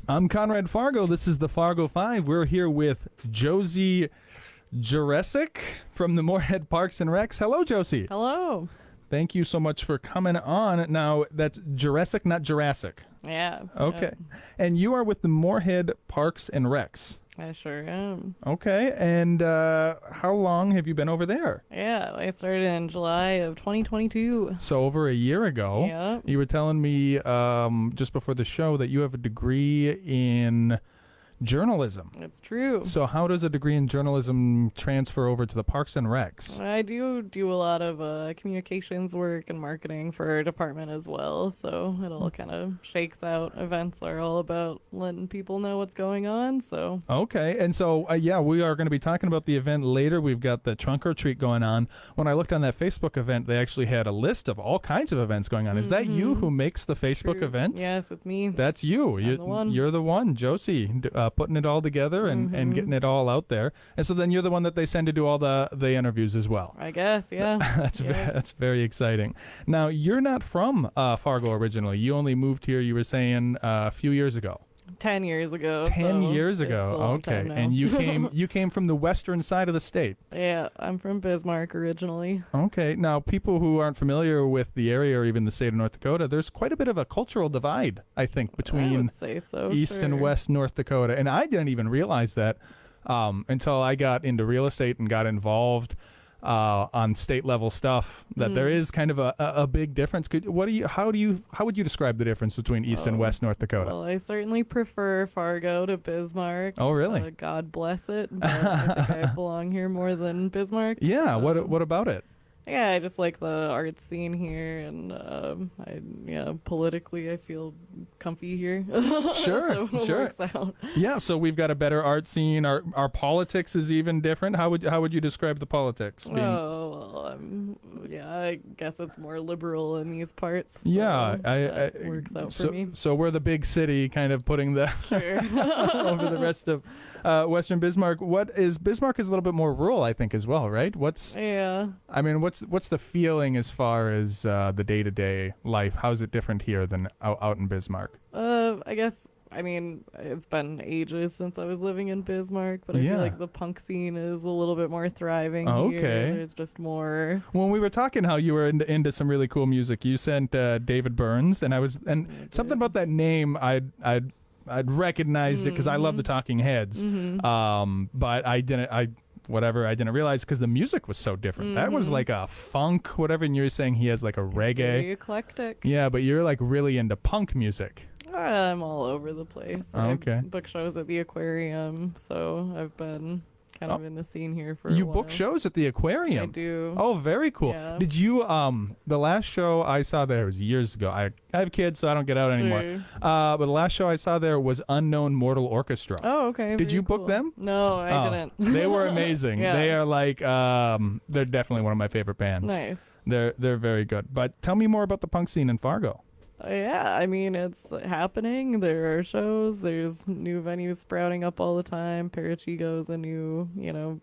I'm Conrad Fargo. This is the Fargo 5. We're here with Josie Gereszek from the Moorhead Parks and Recs. Hello, Josie. Hello. Thank you so much for coming on. Now, that's Gereszek, not Jurassic. Yeah. Okay. And you are with the Moorhead Parks and Recs. I sure am. Okay. And how long have you been over there? Yeah, I started in July of 2022. So over a year ago. Yep. You were telling me just before the show that you have a degree in journalism. It's true. So how does a degree in journalism transfer over to the Parks and Recs? I do a lot of communications work and marketing for our department as well. So it all kind of shakes out. Events are all about letting people know what's going on. So Okay. And so, yeah, we are going to be talking about the event later. We've got the trunk or treat going on. When I looked on that Facebook event, they actually had a list of all kinds of events going on. Is that you who makes the Facebook true. event? Yes, it's me. That's you. I'm the one. You're the one, Josie, putting it all together and getting it all out there. And so then you're the one that they send to do all the interviews as well. I guess, yeah. That's very exciting. Now, you're not from Fargo originally. You only moved here, you were saying, a few years ago. 10 years ago. 10 so years it's ago. a long Okay. time now. And you came from the western side of the state. Yeah, I'm from Bismarck originally. Okay. Now, people who aren't familiar with the area or even the state of North Dakota, there's quite a bit of a cultural divide, I think, I between would say so, East and sure. West North Dakota. And I didn't even realize that until I got into real estate and got involved on state level stuff, that there is kind of a big difference. How would you describe the difference between East and West North Dakota? Well, I certainly prefer Fargo to Bismarck. Oh, really? God bless it. But I think I belong here more than Bismarck. Yeah. What about it? Yeah, I just like the art scene here, and politically I feel comfy here. Sure, so it sure. works out. Yeah, so we've got a better art scene. Our politics is even different. How would you describe the politics? I guess it's more liberal in these parts. So Yeah, that works out for me. So we're the big city, kind of putting the Sure. over the rest of Western Bismarck. Bismarck is a little bit more rural, I think, as well, right? Yeah. I mean, what's the feeling as far as the day-to-day life? How's it different here than out in Bismarck? I guess, I mean, it's been ages since I was living in Bismarck, but I feel like the punk scene is a little bit more thriving here. There's just more. When we were talking how you were into some really cool music, you sent David Burns, and something about that name I'd recognized it because I love the Talking Heads, but I didn't realize because the music was so different. That was like a funk, whatever, and you were saying he has like a reggae. Very eclectic. Yeah, but you're like really into punk music. I'm all over the place. I book shows at the Aquarium, so I've been kind of in the scene here for a while. Book shows at the Aquarium? I do. Oh, very cool. Yeah. Did you, the last show I saw there was years ago. I have kids, so I don't get out anymore. But the last show I saw there was Unknown Mortal Orchestra. Oh, okay. Did you book them? No, I didn't. They were amazing. Yeah. They are like, they're definitely one of my favorite bands. Nice. They're very good. But tell me more about the punk scene in Fargo. Yeah, I mean, it's happening. There are shows. There's new venues sprouting up all the time. Parachigo's a new,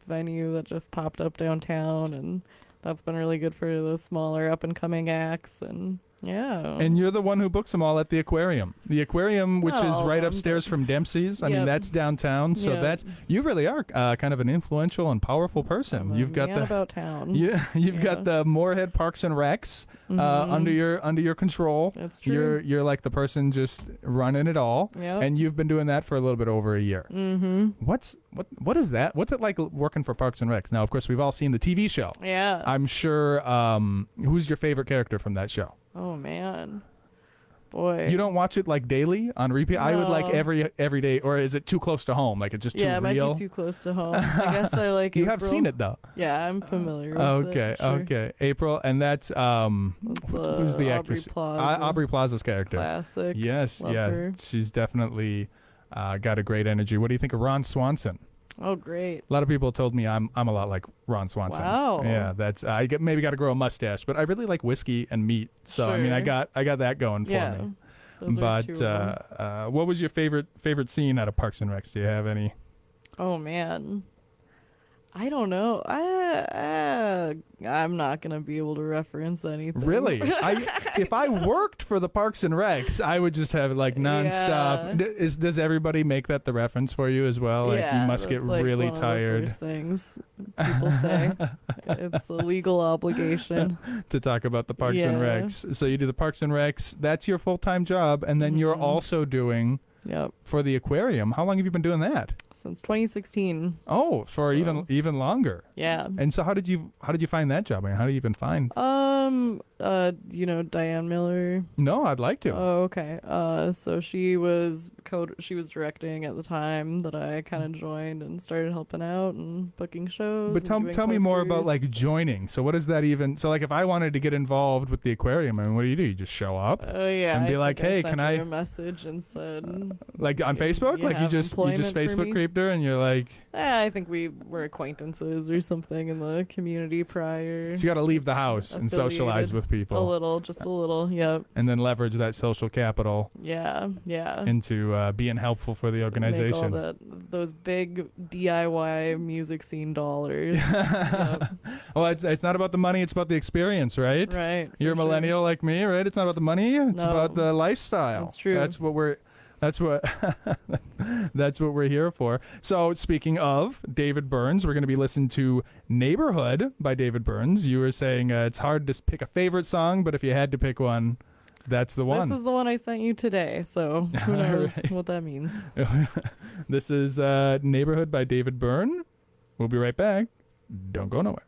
venue that just popped up downtown, and that's been really good for those smaller up-and-coming acts, and yeah. And you're the one who books them all at the Aquarium. The Aquarium, which is right upstairs from Dempsey's. I mean, that's downtown. So you really are kind of an influential and powerful person. You've got about town. You've got the Moorhead Parks and Recs under your control. That's true. You're like the person just running it all. Yep. And you've been doing that for a little bit over a year. Mm-hmm. What is that? What's it like working for Parks and Recs? Now, of course, we've all seen the TV show. Yeah. I'm sure. Who's your favorite character from that show? Oh man, boy. You don't watch it like daily on repeat? No. I would like every day, or is it too close to home? Like it's just too real? Yeah, it might be too close to home. I guess I like You April. have seen it though. Yeah, I'm familiar with it. Sure. Okay. April, and that's who's the actress? Aubrey Plaza's character. Classic. Yes, Love her. She's definitely got a great energy. What do you think of Ron Swanson? Oh, great. A lot of people told me I'm a lot like Ron Swanson. Wow. Yeah, that's maybe got to grow a mustache, but I really like whiskey and meat. So I mean, I got that going for me. Those are two of them. What was your favorite scene out of Parks and Recs? Do you have any? Oh man. I don't know. I'm not gonna be able to reference anything. Really? If I worked for the Parks and Recs, I would just have like nonstop. Yeah. Does everybody make that the reference for you as well? Like Yeah, you must get that's, like, really one of the tired first things people say. It's a legal obligation. to talk about the Parks and Yeah. Recs. So you do the Parks and Recs. That's your full-time job, and then you're Mhm. also doing Yep. for the aquarium. How long have you been doing that? Since 2016. Oh, for So- even longer. Yeah. And so how did you find that job? I mean, how do you even find? Diane Miller. No, I'd like to. Oh, okay. So she was directing at the time that I kind of joined and started helping out and booking shows. But and doing tell me more about posters. like joining. So what is that even? So like if I wanted to get involved with the aquarium, I mean, what do? You just show up? Oh yeah. and be I like, think "Hey, sent can her I-" a message and said, Like on You- Facebook? you Like you have just employment for Facebook me? creeped her and you're like, I think we were acquaintances or something in the community prior. so you got to leave the house and socialize Affiliated. with people, Just a little. Yep. and then leverage that social capital Yeah. Yeah. into being helpful for the organization. Make all those big DIY music scene dollars. Yep. Well, it's not about the money; it's about the experience, right? Right. You're a for sure. millennial like me, right? It's not about the money; it's No. about the lifestyle. That's true. That's what we're here for. So, speaking of David Burns, we're going to be listening to "Neighborhood" by David Burns. You were saying it's hard to pick a favorite song, but if you had to pick one, that's the one. This is the one I sent you today, so who knows Alright. what that means. This is "Neighborhood" by David Byrne. We'll be right back. Don't go nowhere.